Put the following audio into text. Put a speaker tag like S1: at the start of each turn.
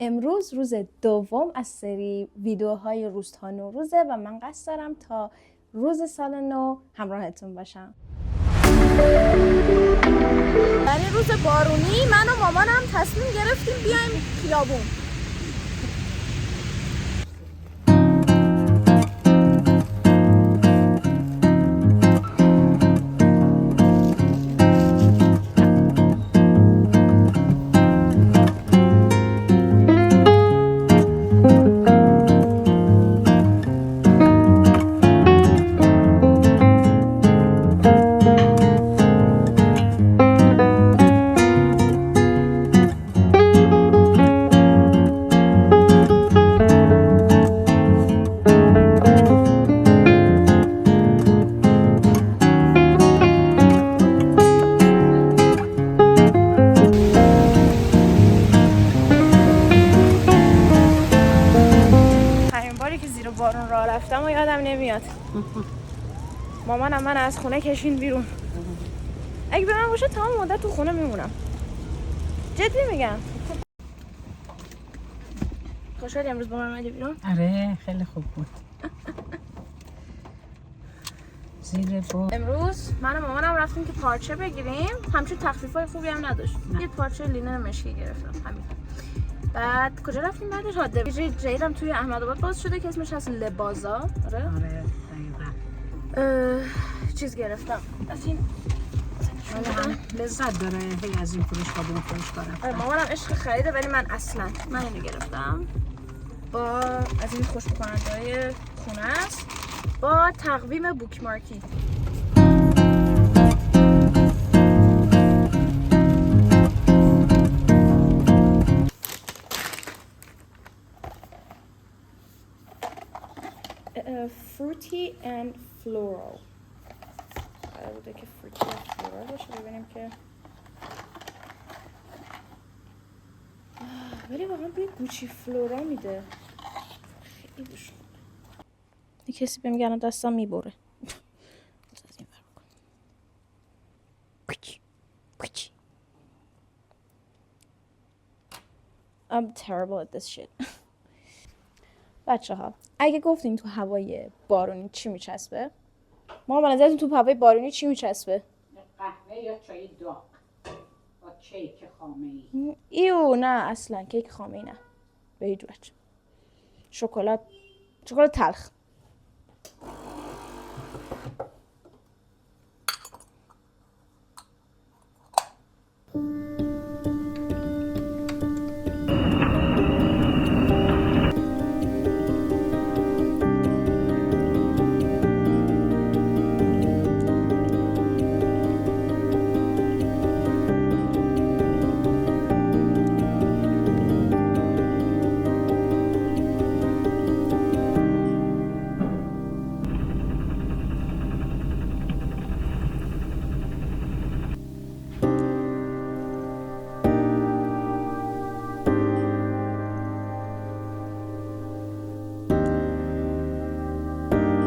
S1: امروز روز دوم از سری ویدیوهای روز تا نوروزه و من قصد دارم تا روز سال نو همراهتون باشم. برای روز بارونی من و مامانم تصمیم گرفتیم بیایم خیابون. بارون راه رفتم و یادم نمیاد. مامانم من از خونه کشین بیرون. اگه به من باشه تمام مدت تو خونه میمونم. جدی میگم. خوشحالی امروز با من اومدی بیرون؟
S2: آره خیلی خوب بود. زیر بار
S1: امروز من و مامانم رفتیم که پارچه بگیریم. همچون تخفیفای خوبی هم نداشت. یه پارچه لینن مشکی گرفتم همین. بعد کجا رفتیم بعدش؟ هاده جیدم توی احمدآباد باز شده که اسمش هست لبازا. آره دقیقاً. چیز گرفتم از این
S2: لذت داره هی از این فروشگاه به اون فروشگاه رفتن.
S1: مامانم عشق خریده ولی من اصلا اینو گرفتم با از این خوشبو کننده‌های خونه است با تقویم بوکمارکی. fruity and floral. قرار بوده که fruity and floral باشه. ببینیم که ولی واقعا بوی گوچی فلورا میده. خیلی بوش. یه کسی بهم میگه دستم میبره. I'm terrible at this shit. بچه ها اگه گفتین تو هوای بارونی چی میچسبه؟ ما به نظرتون تو هوای بارونی چی میچسبه؟
S2: قهوه یا چای داغ با کیک خامه‌ای.
S1: نه اصلا کیک خامه‌ای نه به هیچ وجه. شکلات تلخ.